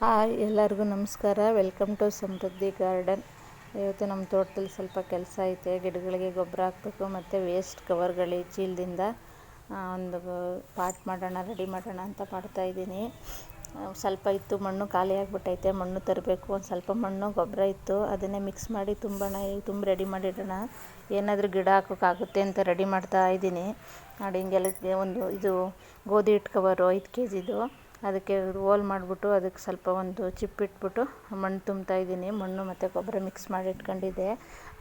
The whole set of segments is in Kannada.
ಹಾಯ್ ಎಲ್ಲರಿಗೂ ನಮಸ್ಕಾರ. Welcome to Samruddhi garden. ಇವತ್ತು ನಮ್ಮ ತೋಟದಲ್ಲಿ ಸ್ವಲ್ಪ ಕೆಲಸ ಐತೆ. ಗಿಡಗಳಿಗೆ ಗೊಬ್ಬರ ಹಾಕಬೇಕು ಮತ್ತು ವೇಸ್ಟ್ ಕವರ್ಗಳು ಚೀಲದಿಂದ ಒಂದು ಪಾಟ್ ರೆಡಿ ಮಾಡೋಣ ಅಂತ ಮಾಡ್ತಾಯಿದ್ದೀನಿ. ಸ್ವಲ್ಪ ಇತ್ತು ಮಣ್ಣು ಖಾಲಿ ಆಗಿಬಿಟ್ಟೈತೆ, ಮಣ್ಣು ತರಬೇಕು. ಒಂದು ಸ್ವಲ್ಪ ಮಣ್ಣು ಗೊಬ್ಬರ ಇತ್ತು, ಅದನ್ನೇ ಮಿಕ್ಸ್ ಮಾಡಿ ತುಂಬ ರೆಡಿ ಮಾಡಿಡೋಣ. ಏನಾದರೂ ಗಿಡ ಹಾಕೋಕ್ಕಾಗುತ್ತೆ ಅಂತ ರೆಡಿ ಮಾಡ್ತಾ ಇದ್ದೀನಿ. ನೋಡಿ ಹಿಂಗೆಲ್ಲ ಒಂದು ಇದು ಗೋಧಿ ಹಿಟ್ಟು ಕವರು 5 kgದು, ಅದಕ್ಕೆ ಹೋಲ್ ಮಾಡಿಬಿಟ್ಟು ಅದಕ್ಕೆ ಸ್ವಲ್ಪ ಒಂದು ಚಿಪ್ ಇಟ್ಬಿಟ್ಟು ಮಣ್ಣು ತುಂಬ್ತಾ ಇದ್ದೀನಿ. ಮಣ್ಣು ಮತ್ತು ಗೊಬ್ಬರ ಮಿಕ್ಸ್ ಮಾಡಿ ಇಟ್ಕೊಂಡಿದ್ದೆ.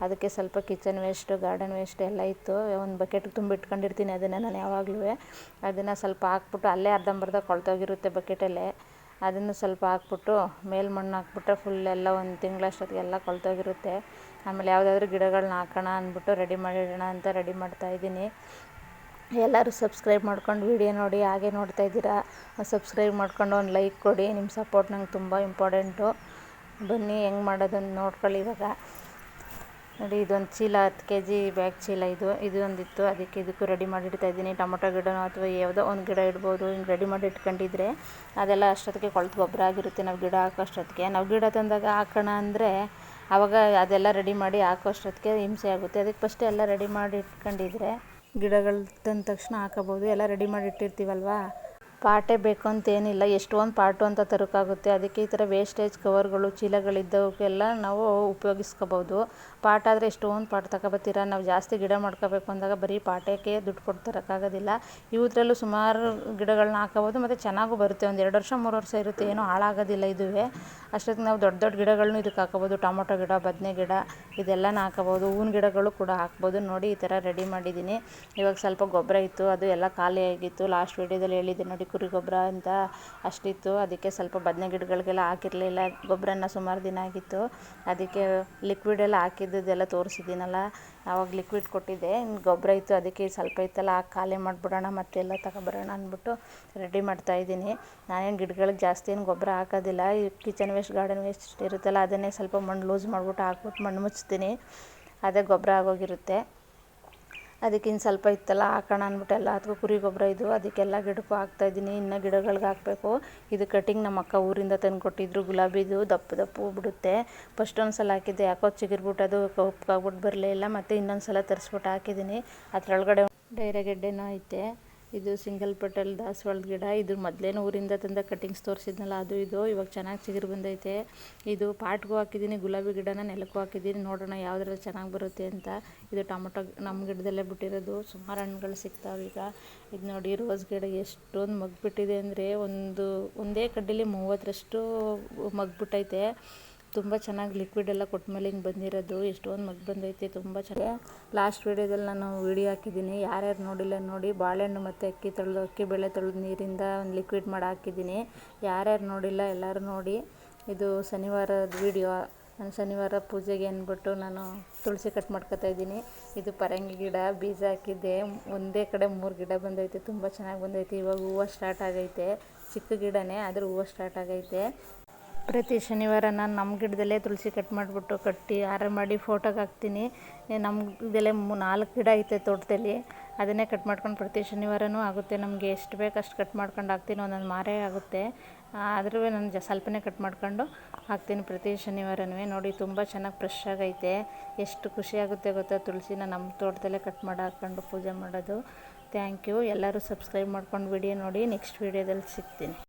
ಅದಕ್ಕೆ ಸ್ವಲ್ಪ ಕಿಚನ್ ವೇಸ್ಟು, ಗಾರ್ಡನ್ ವೇಸ್ಟ್ ಎಲ್ಲ ಇತ್ತು. ಒಂದು ಬಕೆಟ್ಗೆ ತುಂಬ ಇಟ್ಕೊಂಡಿರ್ತೀನಿ ಅದನ್ನು ನಾನು ಯಾವಾಗಲೂ. ಅದನ್ನು ಸ್ವಲ್ಪ ಹಾಕ್ಬಿಟ್ಟು ಅಲ್ಲೇ ಅರ್ಧಂಬರ್ಧ ಕೊಳ್ತೋಗಿರುತ್ತೆ ಬಕೆಟಲ್ಲೇ. ಅದನ್ನು ಸ್ವಲ್ಪ ಹಾಕ್ಬಿಟ್ಟು ಮೇಲೆ ಮಣ್ಣು ಹಾಕ್ಬಿಟ್ರೆ ಫುಲ್ ಎಲ್ಲ ಒಂದು ತಿಂಗಳಷ್ಟೊತ್ತಿಗೆ ಎಲ್ಲ ಕೊಳ್ತೋಗಿರುತ್ತೆ. ಆಮೇಲೆ ಯಾವುದಾದ್ರೂ ಗಿಡಗಳನ್ನ ಹಾಕೋಣ ಅಂದ್ಬಿಟ್ಟು ರೆಡಿ ಮಾಡಿಡೋಣ ಅಂತ ರೆಡಿ ಮಾಡ್ತಾಯಿದ್ದೀನಿ. ಎಲ್ಲರೂ ಸಬ್ಸ್ಕ್ರೈಬ್ ಮಾಡ್ಕೊಂಡು ವಿಡಿಯೋ ನೋಡಿ. ಹಾಗೆ ನೋಡ್ತಾ ಇದ್ದೀರಾ, ಸಬ್ಸ್ಕ್ರೈಬ್ ಮಾಡ್ಕೊಂಡು ಒಂದು ಲೈಕ್ ಕೊಡಿ. ನಿಮ್ಮ ಸಪೋರ್ಟ್ ನಂಗೆ ತುಂಬ ಇಂಪಾರ್ಟೆಂಟು. ಬನ್ನಿ ಹೆಂಗೆ ಮಾಡೋದನ್ನು ನೋಡ್ಕೊಳ್ಳಿ. ಇವಾಗ ನೋಡಿ, ಇದೊಂದು ಚೀಲ 10 kg ಬ್ಯಾಗ್ ಚೀಲ ಇದು ಒಂದಿತ್ತು. ಇದಕ್ಕೂ ರೆಡಿ ಮಾಡಿ ಇಡ್ತಾಯಿದ್ದೀನಿ. ಟೊಮೊಟೊ ಗಿಡನೋ ಅಥವಾ ಯಾವುದೋ ಒಂದು ಗಿಡ ಇಡ್ಬೋದು. ಹಿಂಗೆ ರೆಡಿ ಮಾಡಿ ಇಟ್ಕೊಂಡಿದ್ರೆ ಅದೆಲ್ಲ ಅಷ್ಟೊತ್ತಿಗೆ ಕೊಳ್ತು ಗೊಬ್ಬರ ಆಗಿರುತ್ತೆ. ನಾವು ಗಿಡ ಹಾಕೋ ಅಷ್ಟೊತ್ತಿಗೆ, ನಾವು ಗಿಡ ತಂದಾಗ ಹಾಕೋಣ ಅಂದರೆ ಆವಾಗ ಅದೆಲ್ಲ ರೆಡಿ ಮಾಡಿ ಹಾಕೋ ಅಷ್ಟೊತ್ತಿಗೆ ಹಿಂಸೆ ಆಗುತ್ತೆ. ಅದಕ್ಕೆ ಫಸ್ಟ್ ಎಲ್ಲ ರೆಡಿ ಮಾಡಿ ಇಟ್ಕೊಂಡಿದ್ರೆ ಗಿಡಗಳು ತಂದ ತಕ್ಷಣ ಹಾಕೋಬೋದು. ಎಲ್ಲ ರೆಡಿ ಮಾಡಿ ಇಟ್ಟಿರ್ತೀವಲ್ವ. ಪಾಟೇ ಬೇಕು ಅಂತೇನಿಲ್ಲ, ಎಷ್ಟೊಂದು ಪಾಟು ಅಂತ ತರೋಕ್ಕಾಗುತ್ತೆ. ಅದಕ್ಕೆ ಈ ಥರ ವೇಸ್ಟೇಜ್ ಕವರ್ಗಳು ಚೀಲಗಳಿದ್ದವಕ್ಕೆಲ್ಲ ನಾವು ಉಪಯೋಗಿಸ್ಕೋಬೋದು. ಪಾಟ್ ಆದರೆ ಎಷ್ಟೊಂದು ಪಾಟ್ ತಗೊಬತ್ತೀರ. ನಾವು ಜಾಸ್ತಿ ಗಿಡ ಮಾಡ್ಕೋಬೇಕು ಅಂದಾಗ ಬರೀ ಪಾಟಕ್ಕೆ ದುಡ್ಡು ಕೊಟ್ಟು ತರೋಕ್ಕಾಗೋದಿಲ್ಲ. ಇವುದ್ರಲ್ಲೂ ಸುಮಾರು ಗಿಡಗಳನ್ನ ಹಾಕೋಬೋದು ಮತ್ತು ಚೆನ್ನಾಗೂ ಬರುತ್ತೆ. ಒಂದು 2 ವರ್ಷ 3 ವರ್ಷ ಇರುತ್ತೆ, ಏನೂ ಹಾಳಾಗೋದಿಲ್ಲ. ಇದುವೇ ಅಷ್ಟೊತ್ತಿಗೆ ನಾವು ದೊಡ್ಡ ದೊಡ್ಡ ಗಿಡಗಳನ್ನೂ ಇದಕ್ಕೆ ಹಾಕೋಬೋದು. ಟೊಮೊಟೊ ಗಿಡ, ಬದನೆ ಗಿಡ ಇದೆಲ್ಲನ ಹಾಕೋಬೋದು. ಹೂವಿನ ಗಿಡಗಳು ಕೂಡ ಹಾಕ್ಬೋದು. ನೋಡಿ ಈ ಥರ ರೆಡಿ ಮಾಡಿದ್ದೀನಿ. ಇವಾಗ ಸ್ವಲ್ಪ ಗೊಬ್ಬರ ಇತ್ತು, ಅದು ಎಲ್ಲ ಖಾಲಿ ಆಗಿತ್ತು. ಲಾಸ್ಟ್ ವೀಡಿಯೋದಲ್ಲಿ ಹೇಳಿದ್ದೆ ನೋಡಿ, ಕುರಿ ಗೊಬ್ಬರ ಅಂತ ಅಷ್ಟಿತ್ತು. ಅದಕ್ಕೆ ಸ್ವಲ್ಪ ಬದನೆ ಗಿಡಗಳಿಗೆಲ್ಲ ಹಾಕಿರಲಿಲ್ಲ ಗೊಬ್ಬರನ, ಸುಮಾರು ದಿನ ಆಗಿತ್ತು. ಅದಕ್ಕೆ ಲಿಕ್ವಿಡೆಲ್ಲ ಹಾಕಿದ್ದೆಲ್ಲ ತೋರಿಸಿದ್ದೀನಲ್ಲ, ಆವಾಗ ಲಿಕ್ವಿಡ್ ಕೊಟ್ಟಿದ್ದೆ. ಗೊಬ್ಬರ ಇತ್ತು, ಅದಕ್ಕೆ ಸ್ವಲ್ಪ ಇತ್ತಲ್ಲ ಹಾಕಿ ಖಾಲಿ ಮಾಡಿಬಿಡೋಣ, ಮತ್ತೆಲ್ಲ ತಗೊಬರೋಣ ಅಂದ್ಬಿಟ್ಟು ರೆಡಿ ಮಾಡ್ತಾಯಿದ್ದೀನಿ. ನಾನೇನು ಗಿಡಗಳಿಗೆ ಜಾಸ್ತಿ ಏನು ಗೊಬ್ಬರ ಹಾಕೋದಿಲ್ಲ. ಈ ಕಿಚನ್ ವೇಸ್ಟ್, ಗಾರ್ಡನ್ ವೇಸ್ಟ್ ಇರುತ್ತಲ್ಲ, ಅದನ್ನೇ ಸ್ವಲ್ಪ ಮಣ್ಣು ಲೂಸ್ ಮಾಡಿಬಿಟ್ಟು ಹಾಕ್ಬಿಟ್ಟು ಮಣ್ಣು ಮುಚ್ತೀನಿ. ಅದೇ ಗೊಬ್ಬರ ಆಗೋಗಿರುತ್ತೆ. ಅದಕ್ಕೆ ಇನ್ನು ಸ್ವಲ್ಪ ಇತ್ತಲ್ಲ ಹಾಕೋಣ ಅಂದ್ಬಿಟ್ಟು ಎಲ್ಲ ಅದಕ್ಕೂ ಕುರಿ ಗೊಬ್ಬರ ಇದು, ಅದಕ್ಕೆಲ್ಲ ಗಿಡಕ್ಕೂ ಹಾಕ್ತಾಯಿದ್ದೀನಿ. ಇನ್ನು ಗಿಡಗಳಿಗೆ ಹಾಕಬೇಕು. ಇದು ಕಟಿಂಗ್ ನಮ್ಮ ಅಕ್ಕ ಊರಿಂದ ತಂದು ಕೊಟ್ಟಿದ್ರು, ಗುಲಾಬಿದು ದಪ್ಪ ಹೂ ಬಿಡುತ್ತೆ. ಫಸ್ಟ್ ಒಂದು ಸಲ ಹಾಕಿದ್ದೆ, ಯಾಕೋ ಚಿಗುರ್ಬಿಟ್ಟು ಅದು ಕಪ್ಪಾಗ್ಬಿಟ್ಟು ಬರಲೇ ಇಲ್ಲ. ಮತ್ತು ಇನ್ನೊಂದು ಸಲ ತರಿಸ್ಬಿಟ್ಟು ಹಾಕಿದ್ದೀನಿ. ಅದರೊಳಗಡೆ ಡೈರೆ ಗೆಡ್ಡೆನೂ ಐತೆ. ಇದು ಸಿಂಗಲ್ ಪೆಟಲ್ ದಾಸವಾಳದ ಗಿಡ. ಇದು ಮೊದಲೇನು ಊರಿಂದ ತಂದ ಕಟಿಂಗ್ಸ್ ತೋರಿಸಿದ್ನಲ್ಲ, ಅದು ಇವಾಗ ಚೆನ್ನಾಗಿ ಚಿಗುರು ಬಂದೈತೆ. ಇದು ಪಾಟ್ಗೂ ಹಾಕಿದ್ದೀನಿ, ಗುಲಾಬಿ ಗಿಡನ ನೆಲಕ್ಕೂ ಹಾಕಿದ್ದೀನಿ. ನೋಡೋಣ ಯಾವುದ್ರಲ್ಲಿ ಚೆನ್ನಾಗಿ ಬರುತ್ತೆ ಅಂತ. ಇದು ಟೊಮೊಟೊ ನಮ್ಮ ಗಿಡದಲ್ಲೇ ಬಿಟ್ಟಿರೋದು. ಸುಮಾರು ಹಣ್ಣುಗಳು ಸಿಗ್ತಾವೆ ಈಗ. ಇದು ನೋಡಿ, ರೋಸ್ ಗಿಡ ಎಷ್ಟೊಂದು ಮಗ್ಬಿಟ್ಟಿದೆ ಅಂದರೆ ಒಂದೇ ಕಡ್ಡಿಲಿ 30ರಷ್ಟು ಮಗ್ಬಿಟ್ಟೈತೆ. ತುಂಬ ಚೆನ್ನಾಗಿ ಲಿಕ್ವಿಡ್ ಎಲ್ಲ ಕೊಟ್ಟ ಮೇಲೆ ಹಿಂಗೆ ಬಂದಿರೋದು. ಎಷ್ಟೊಂದು ಮಗ್ಗು ಬಂದೈತೆ, ತುಂಬ ಚೆನ್ನಾಗಿ. ಲಾಸ್ಟ್ ವೀಡಿಯೋದಲ್ಲಿ ನಾನು ವಿಡಿಯೋ ಹಾಕಿದ್ದೀನಿ, ಯಾರ್ಯಾರು ನೋಡಿಲ್ಲ ನೋಡಿ. ಬಾಳೆಹಣ್ಣು ಮತ್ತು ಅಕ್ಕಿ ಬೇಳೆ ತೊಳೆದು ನೀರಿಂದ ಒಂದು ಲಿಕ್ವಿಡ್ ಮಾಡಿ ಹಾಕಿದ್ದೀನಿ. ಯಾರ್ಯಾರು ನೋಡಿಲ್ಲ ಎಲ್ಲರೂ ನೋಡಿ. ಇದು ಶನಿವಾರದ ವಿಡಿಯೋ. ನಾನು ಶನಿವಾರ ಪೂಜೆಗೆ ಅಂದ್ಬಿಟ್ಟು ನಾನು ತುಳಸಿ ಕಟ್ ಮಾಡ್ಕೊತಾ ಇದ್ದೀನಿ. ಇದು ಪರಂಗಿ ಗಿಡ, ಬೀಜ ಹಾಕಿದ್ದೆ. ಒಂದೇ ಕಡೆ 3 ಗಿಡ ಬಂದೈತೆ, ತುಂಬ ಚೆನ್ನಾಗಿ ಬಂದೈತೆ. ಇವಾಗ ಹೂವು ಸ್ಟಾರ್ಟ್ ಆಗೈತೆ. ಚಿಕ್ಕ ಗಿಡನೇ ಆದರೂ ಹೂವು ಸ್ಟಾರ್ಟ್ ಆಗೈತೆ. ಪ್ರತಿ ಶನಿವಾರ ನಾನು ನಮ್ಮ ಗಿಡದಲ್ಲೇ ತುಳಸಿ ಕಟ್ ಮಾಡಿಬಿಟ್ಟು ಕಟ್ಟಿ ಹಾರ ಮಾಡಿ ಫೋಟೋಗೆ ಹಾಕ್ತೀನಿ. ನಮ್ಮದಲ್ಲೇ 4 ಗಿಡ ಐತೆ ತೋಟದಲ್ಲಿ. ಅದನ್ನೇ ಕಟ್ ಮಾಡ್ಕೊಂಡು ಪ್ರತಿ ಶನಿವಾರವೂ ಆಗುತ್ತೆ. ನಮಗೆ ಎಷ್ಟು ಬೇಕು ಅಷ್ಟು ಕಟ್ ಮಾಡ್ಕೊಂಡು ಹಾಕ್ತೀನಿ. ಒಂದೊಂದು ಮಾರೇ ಆಗುತ್ತೆ. ಆದರೂ ನಾನು ಸ್ವಲ್ಪನೇ ಕಟ್ ಮಾಡ್ಕೊಂಡು ಹಾಕ್ತೀನಿ ಪ್ರತಿ ಶನಿವಾರವೂ. ನೋಡಿ, ತುಂಬ ಚೆನ್ನಾಗಿ ಫ್ರೆಶ್ ಆಗೈತೆ. ಎಷ್ಟು ಖುಷಿಯಾಗುತ್ತೆ ಗೊತ್ತಾ, ತುಳಸಿನ ನಮ್ಮ ತೋಟದಲ್ಲೇ ಕಟ್ ಮಾಡಿ ಹಾಕ್ಕೊಂಡು ಪೂಜೆ ಮಾಡೋದು. Thank you. ಎಲ್ಲರೂ ಸಬ್ಸ್ಕ್ರೈಬ್ ಮಾಡ್ಕೊಂಡು ವಿಡಿಯೋ ನೋಡಿ. ನೆಕ್ಸ್ಟ್ ವೀಡಿಯೋದಲ್ಲಿ ಸಿಗ್ತೀನಿ.